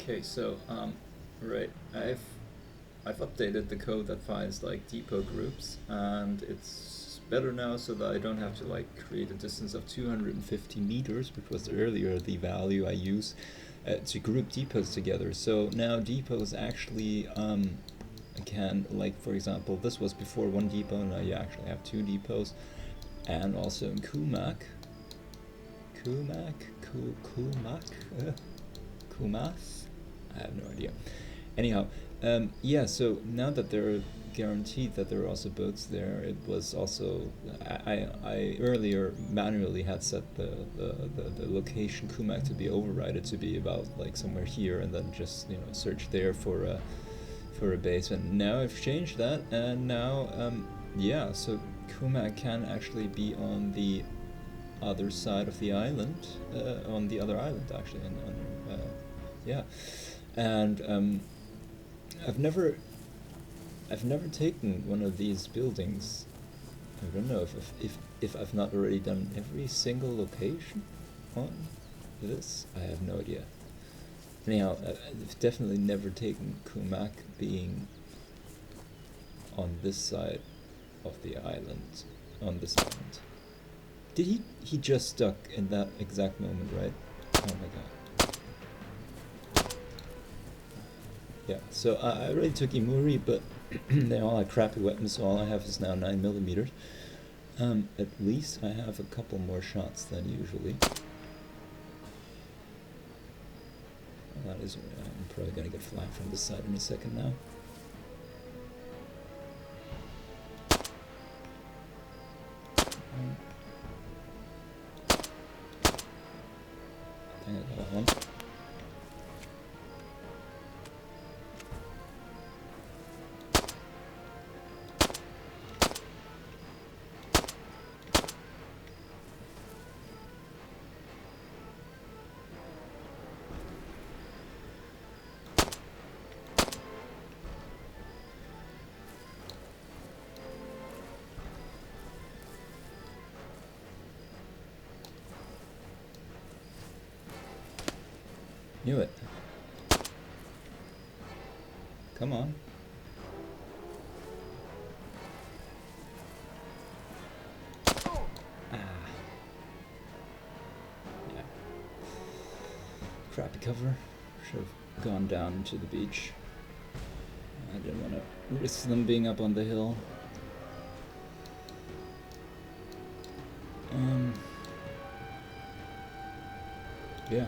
Okay, so right, I've updated the code that finds like depot groups, and it's better now, so that I don't have to like create a distance of 250 meters, which was earlier the value I use to group depots together. So now depots actually can, like, for example, this was before one depot, now you actually have two depots. And also in Koumac, I have no idea. Anyhow, yeah, so now that they're guaranteed that there are also boats there, it was also, I earlier manually had set the location Koumac to be overridden to be about like somewhere here, and then just, you know, search there for a base. And now I've changed that, and now yeah, so Koumac can actually be on the other side of the island, on the other island actually, yeah. And I've never taken one of these buildings. I don't know if I've not already done every single location on this. I have no idea. Anyhow, I've definitely never taken Koumac being on this side of the island, on this island. Did he just stuck in that exact moment, right? Oh my god. Yeah, so I already took Imuri, but they all had crappy weapons, so all I have is now 9mm. At least I have a couple more shots than usually. Well, that is, I'm probably gonna get flagged from this side in a second now. I think I got one. Knew it. Come on. Ah. Yeah. Crappy cover. Should have gone down to the beach. I didn't want to risk them being up on the hill. Yeah.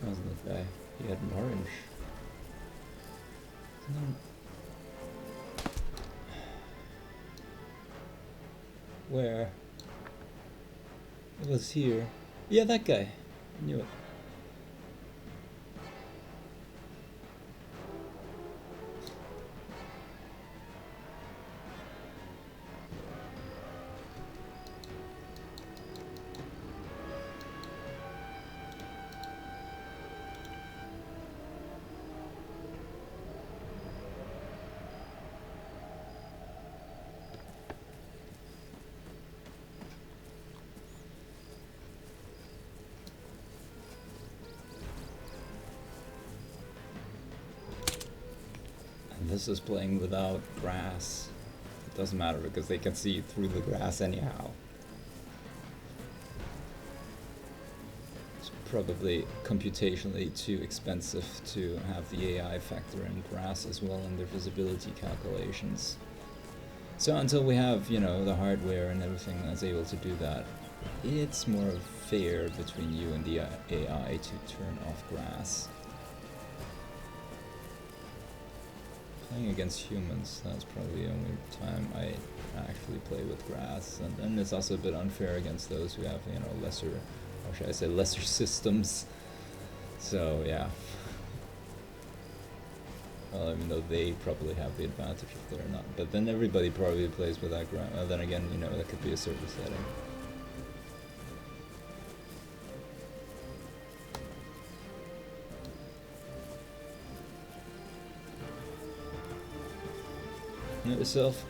Wasn't that guy? He had an orange. Where? It was here. Yeah, that guy. I knew it. This is playing without grass. Doesn't matter because they can see through the grass anyhow. It's probably computationally too expensive to have the AI factor in grass as well in their visibility calculations. So until we have, you know, the hardware and everything that's able to do that, it's more fair between you and the AI to turn off grass. Playing against humans, that's probably the only time I actually play with grass, and then it's also a bit unfair against those who have, you know, lesser, or should I say lesser systems. So yeah. Well, even though they probably have the advantage if they're not, but then everybody probably plays with that ground. Well, then again, you know, that could be a server setting. Yourself,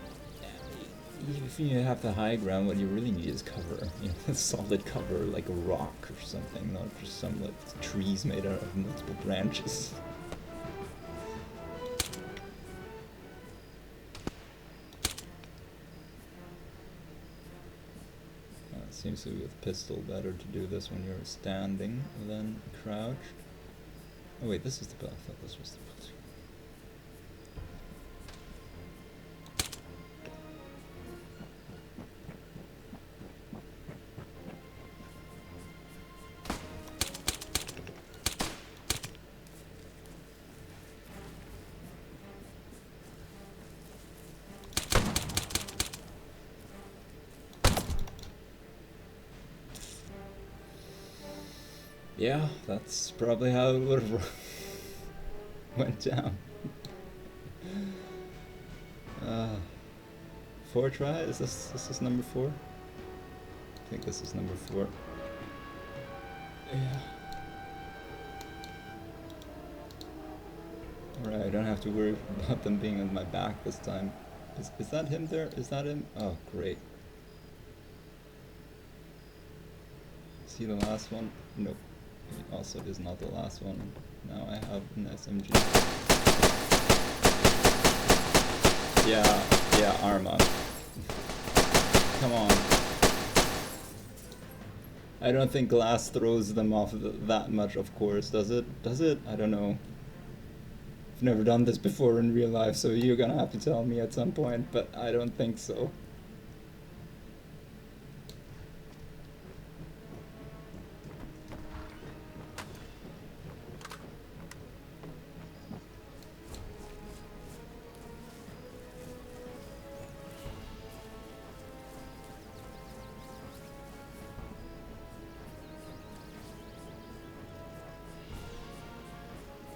if you have the high ground, what you really need is cover. You know, solid cover, like a rock or something, not just some like trees made out of multiple branches. It seems to be with pistol better to do this when you're standing than crouched. Oh wait, this is the belt. I thought this was the belt. Yeah, that's probably how it would have went down. 4 try? Is this number 4? I think this is number 4. Yeah. Alright, I don't have to worry about them being on my back this time. Is that him there? Is that him? Oh, great. Is he the last one? Nope. He also is not the last one. Now I have an SMG. Yeah, Arma. Come on. I don't think glass throws them off that much, of course, does it? Does it? I don't know. I've never done this before in real life, so you're gonna have to tell me at some point, but I don't think so.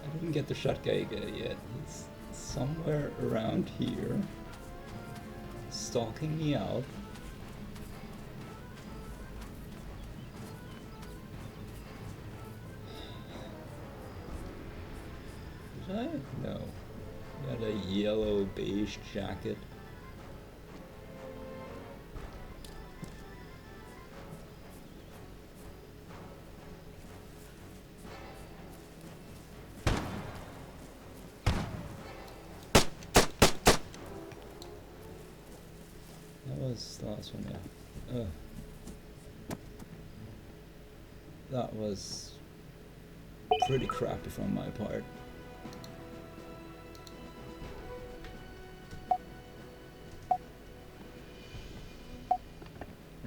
I didn't get the shotgun yet. He's somewhere around here, stalking me out. Did I? No. Got a yellow beige jacket. The last one, yeah. That was pretty crappy from my part.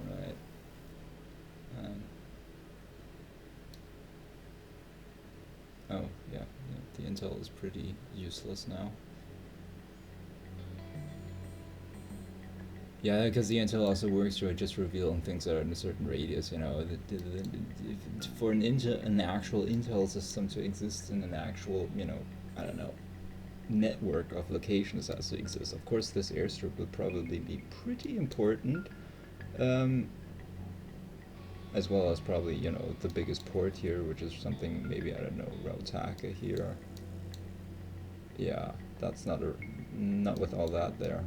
Right. Oh, yeah, the intel is pretty useless now. Yeah, because the intel also works for just revealing things that are in a certain radius, you know. For an actual intel system to exist in an actual, you know, I don't know, network of locations has to exist. Of course, this airstrip would probably be pretty important, as well as probably, you know, the biggest port here, which is something maybe, I don't know, Rautaka here. Yeah, that's not with all that there.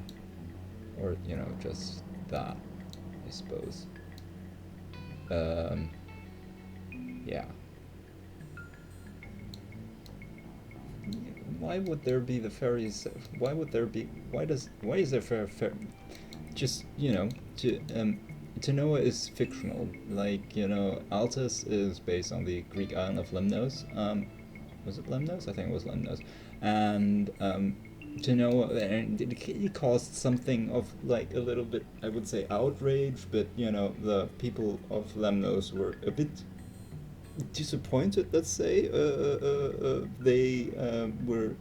Or, you know, just that, I suppose. Yeah. Why would there be the ferries? Why is there just Tanoa is fictional. Like Altus is based on the Greek island of Lemnos. Was it Lemnos? I think it was Lemnos. And Tanoa, and it caused something of like a little bit, I would say, outrage. But the people of Lemnos were a bit disappointed. Let's say they were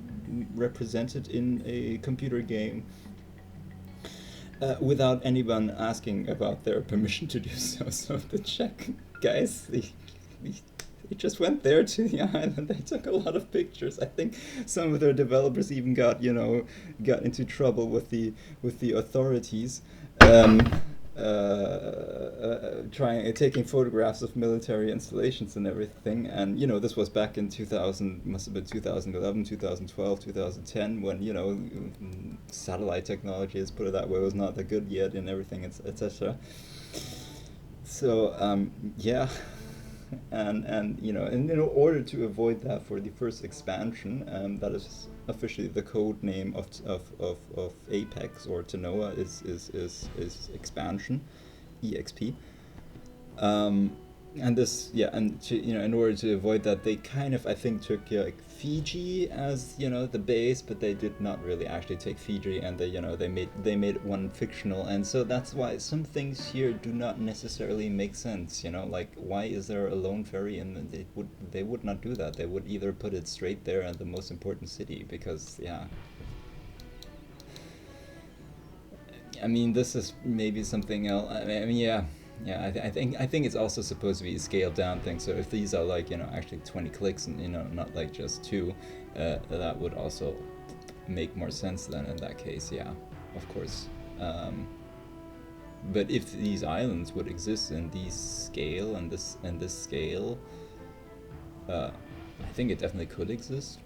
represented in a computer game without anyone asking about their permission to do so. So the Czech guys, they just went there to the island. They took a lot of pictures. I think some of their developers even got into trouble with the authorities. Taking photographs of military installations and everything, and this was back in 2000, must have been 2011, 2012, 2010, when satellite technology, let's put it that way, was not that good yet and everything, etc. So yeah. And in order to avoid that for the first expansion, that is officially the code name of Apex or Tanoa is expansion, EXP. And this, yeah, and in order to avoid that, they kind of, I think, took like Fiji as the base, but they did not really actually take Fiji, and they made one fictional, and so that's why some things here do not necessarily make sense. Like, why is there a lone ferry? And they would not do that. They would either put it straight there at the most important city, because I mean, this is maybe something else. I mean, yeah. Yeah, I think it's also supposed to be a scaled down thing. So if these are like actually 20 clicks and not like just 2, that would also make more sense then in that case. Yeah, of course. But if these islands would exist in this scale and this scale, I think it definitely could exist.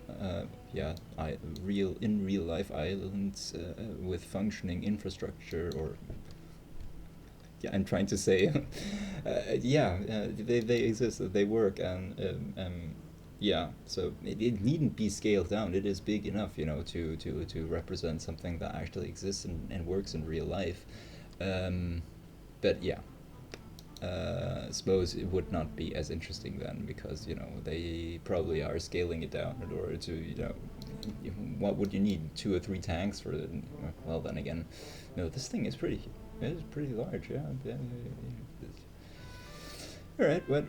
Yeah, in real life islands with functioning infrastructure, or yeah, I'm trying to say, they exist, they work, and yeah, so it needn't be scaled down. It is big enough, to represent something that actually exists and works in real life. But yeah, I suppose it would not be as interesting then, because they probably are scaling it down in order to what would you need, 2 or 3 tanks for it? Well, then again, this thing is pretty large. Yeah. All right, but